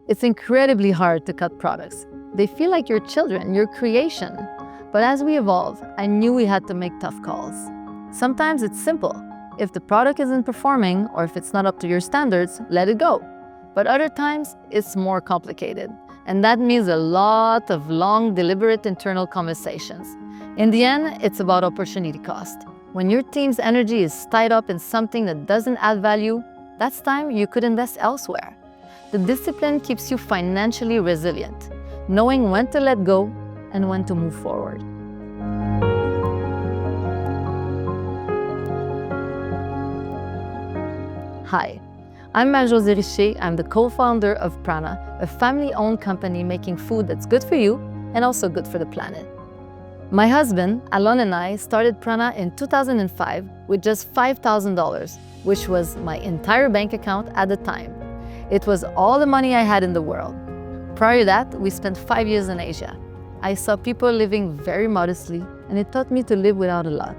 It's incredibly hard to cut products. They feel like your children, your creation. But as we evolve, I knew we had to make tough calls. Sometimes it's simple. If the product isn't performing or if it's not up to your standards, let it go. But other times, it's more complicated. And that means a lot of long, deliberate internal conversations. In the end, it's about opportunity cost. When your team's energy is tied up in something that doesn't add value, that's time you could invest elsewhere. The discipline keeps you financially resilient, knowing when to let go and when to move forward. Hi, I'm Marie-Josée Richer. I'm the co-founder of Prana, a family-owned company making food that's good for you and also good for the planet. My husband, Alon, and I started Prana in 2005 with just $5,000, which was my entire bank account at the time. It was all the money I had in the world. Prior to that, we spent 5 years in Asia. I saw people living very modestly, and it taught me to live without a lot.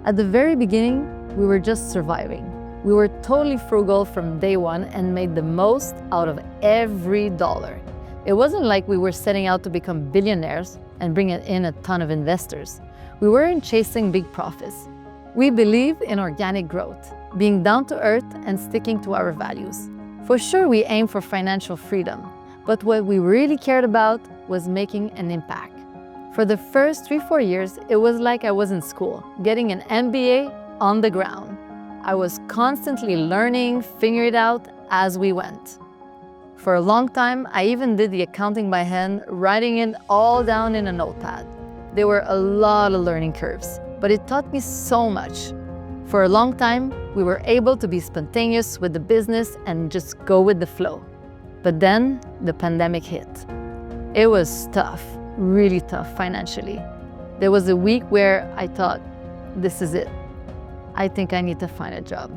At the very beginning, we were just surviving. We were totally frugal from day one and made the most out of every dollar. It wasn't like we were setting out to become billionaires and bring in a ton of investors. We weren't chasing big profits. We believe in organic growth, being down to earth and sticking to our values. For sure, we aimed for financial freedom, but what we really cared about was making an impact. For the first 3-4 years, it was like I was in school, getting an MBA on the ground. I was constantly learning, figuring it out as we went. For a long time, I even did the accounting by hand, writing it all down in a notepad. There were a lot of learning curves, but it taught me so much. For a long time, we were able to be spontaneous with the business and just go with the flow. But then the pandemic hit. It was tough, really tough financially. There was a week where I thought, this is it. I think I need to find a job.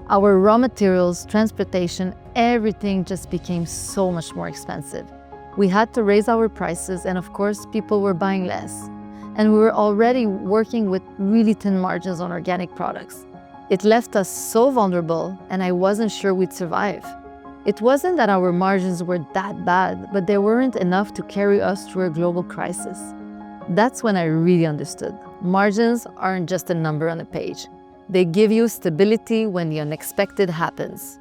Our raw materials, transportation, everything just became so much more expensive. We had to raise our prices, and of course, people were buying less. And we were already working with really thin margins on organic products. It left us so vulnerable, and I wasn't sure we'd survive. It wasn't that our margins were that bad, but they weren't enough to carry us through a global crisis. That's when I really understood. Margins aren't just a number on a page. They give you stability when the unexpected happens.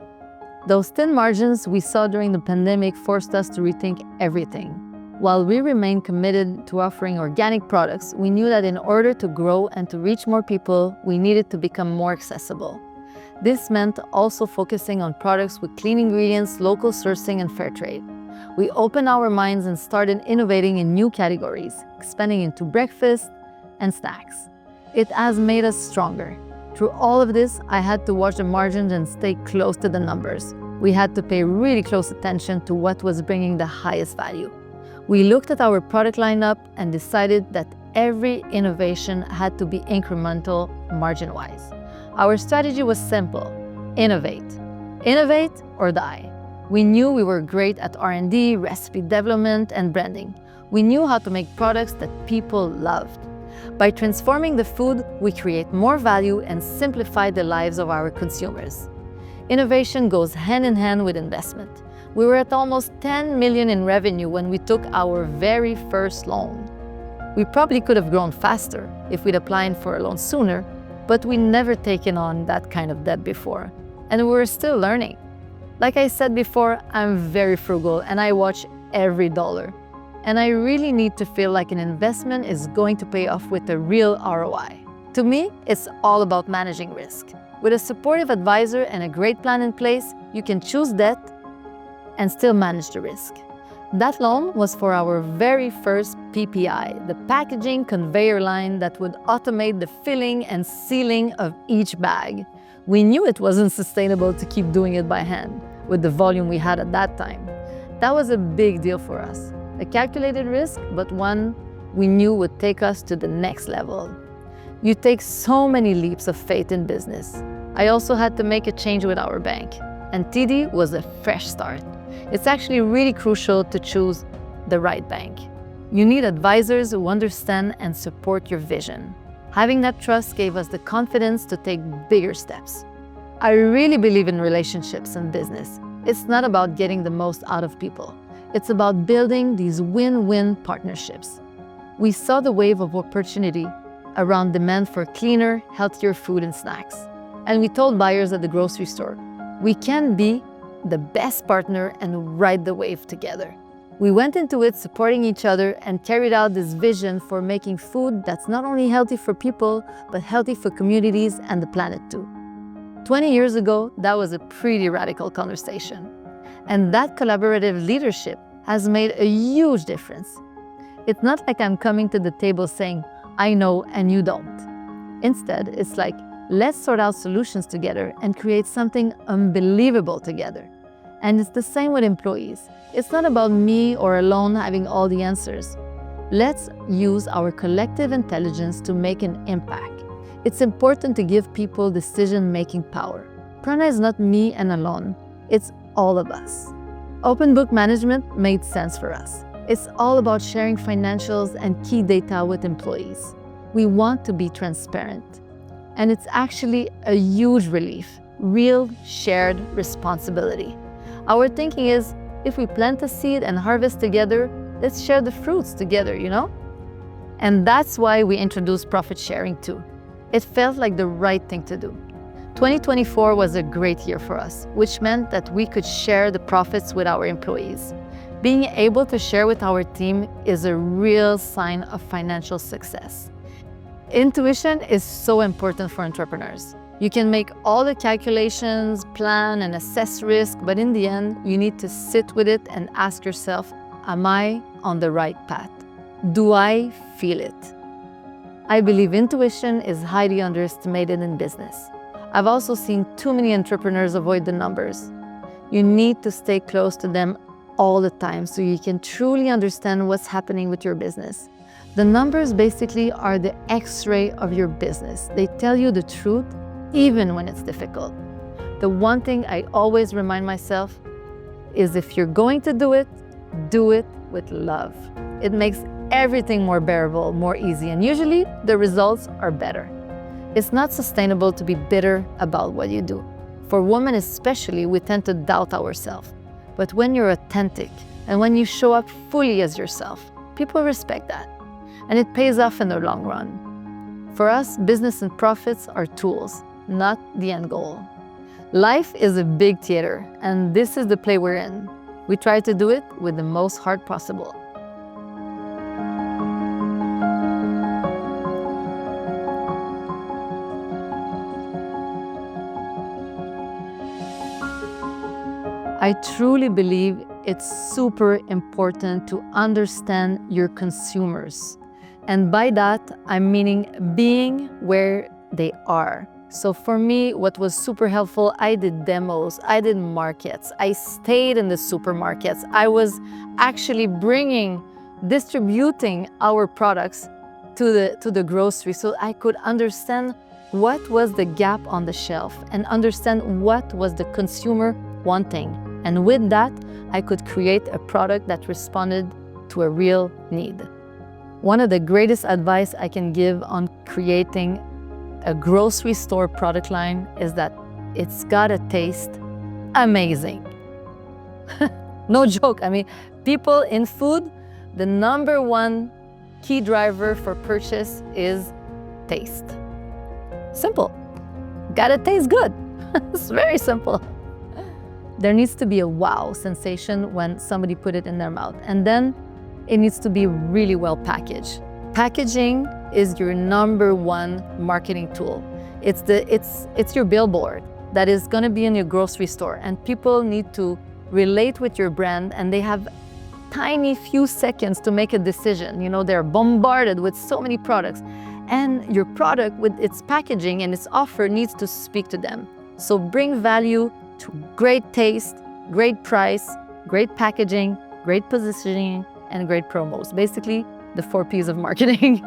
Those thin margins we saw during the pandemic forced us to rethink everything. While we remained committed to offering organic products, we knew that in order to grow and to reach more people, we needed to become more accessible. This meant also focusing on products with clean ingredients, local sourcing, and fair trade. We opened our minds and started innovating in new categories, expanding into breakfast and snacks. It has made us stronger. Through all of this, I had to watch the margins and stay close to the numbers. We had to pay really close attention to what was bringing the highest value. We looked at our product lineup and decided that every innovation had to be incremental margin-wise. Our strategy was simple: innovate. Innovate or die. We knew we were great at R&D, recipe development, and branding. We knew how to make products that people loved. By transforming the food, we create more value and simplify the lives of our consumers. Innovation goes hand in hand with investment. We were at almost 10 million in revenue when we took our very first loan. We probably could have grown faster if we'd applied for a loan sooner, but we never taken on that kind of debt before, and we were still learning. Like I said before, I'm very frugal and I watch every dollar. And I really need to feel like an investment is going to pay off with a real ROI. To me, it's all about managing risk. With a supportive advisor and a great plan in place, you can choose debt and still manage the risk. That loan was for our very first PPI, the packaging conveyor line that would automate the filling and sealing of each bag. We knew it wasn't sustainable to keep doing it by hand with the volume we had at that time. That was a big deal for us. A calculated risk, but one we knew would take us to the next level. You take so many leaps of faith in business. I also had to make a change with our bank, and TD was a fresh start. It's actually really crucial to choose the right bank. You need advisors who understand and support your vision. Having that trust gave us the confidence to take bigger steps. I really believe in relationships and business. It's not about getting the most out of people. It's about building these win-win partnerships. We saw the wave of opportunity around demand for cleaner, healthier food and snacks. And we told buyers at the grocery store, we can be the best partner and ride the wave together. We went into it supporting each other and carried out this vision for making food that's not only healthy for people, but healthy for communities and the planet too. 20 years ago, that was a pretty radical conversation. And that collaborative leadership has made a huge difference. It's not like I'm coming to the table saying, I know and you don't. Instead, it's like, let's sort out solutions together and create something unbelievable together. And it's the same with employees. It's not about me or alone having all the answers. Let's use our collective intelligence to make an impact. It's important to give people decision-making power. Prana is not me and alone. It's all of us. Open book management made sense for us. It's all about sharing financials and key data with employees. We want to be transparent. And it's actually a huge relief, real shared responsibility. Our thinking is, if we plant a seed and harvest together, let's share the fruits together, you know? And that's why we introduced profit sharing too. It felt like the right thing to do. 2024 was a great year for us, which meant that we could share the profits with our employees. Being able to share with our team is a real sign of financial success. Intuition is so important for entrepreneurs. You can make all the calculations, plan and assess risk, but in the end, you need to sit with it and ask yourself, am I on the right path? Do I feel it? I believe intuition is highly underestimated in business. I've also seen too many entrepreneurs avoid the numbers. You need to stay close to them all the time so you can truly understand what's happening with your business. The numbers basically are the X-ray of your business. They tell you the truth even when it's difficult. The one thing I always remind myself is if you're going to do it with love. It makes everything more bearable, more easy, and usually the results are better. It's not sustainable to be bitter about what you do. For women especially, we tend to doubt ourselves. But when you're authentic and when you show up fully as yourself, people respect that. And it pays off in the long run. For us, business and profits are tools, not the end goal. Life is a big theater, and this is the play we're in. We try to do it with the most heart possible. I truly believe it's super important to understand your consumers. And by that, I'm meaning being where they are. So for me, what was super helpful, I did demos, I did markets, I stayed in the supermarkets. I was actually distributing our products to the grocery so I could understand what was the gap on the shelf and understand what was the consumer wanting. And with that, I could create a product that responded to a real need. One of the greatest advice I can give on creating a grocery store product line is that it's gotta taste amazing. No joke. I mean, people in food, the number one key driver for purchase is taste. Simple. Gotta taste good. It's very simple. There needs to be a wow sensation when somebody put it in their mouth. And then it needs to be really well packaged. Packaging is your number one marketing tool. It's your billboard that is gonna be in your grocery store, and people need to relate with your brand, and they have tiny few seconds to make a decision. You know, they're bombarded with so many products, and your product with its packaging and its offer needs to speak to them. So bring value to great taste, great price, great packaging, great positioning, and great promos. Basically, the 4 Ps of marketing.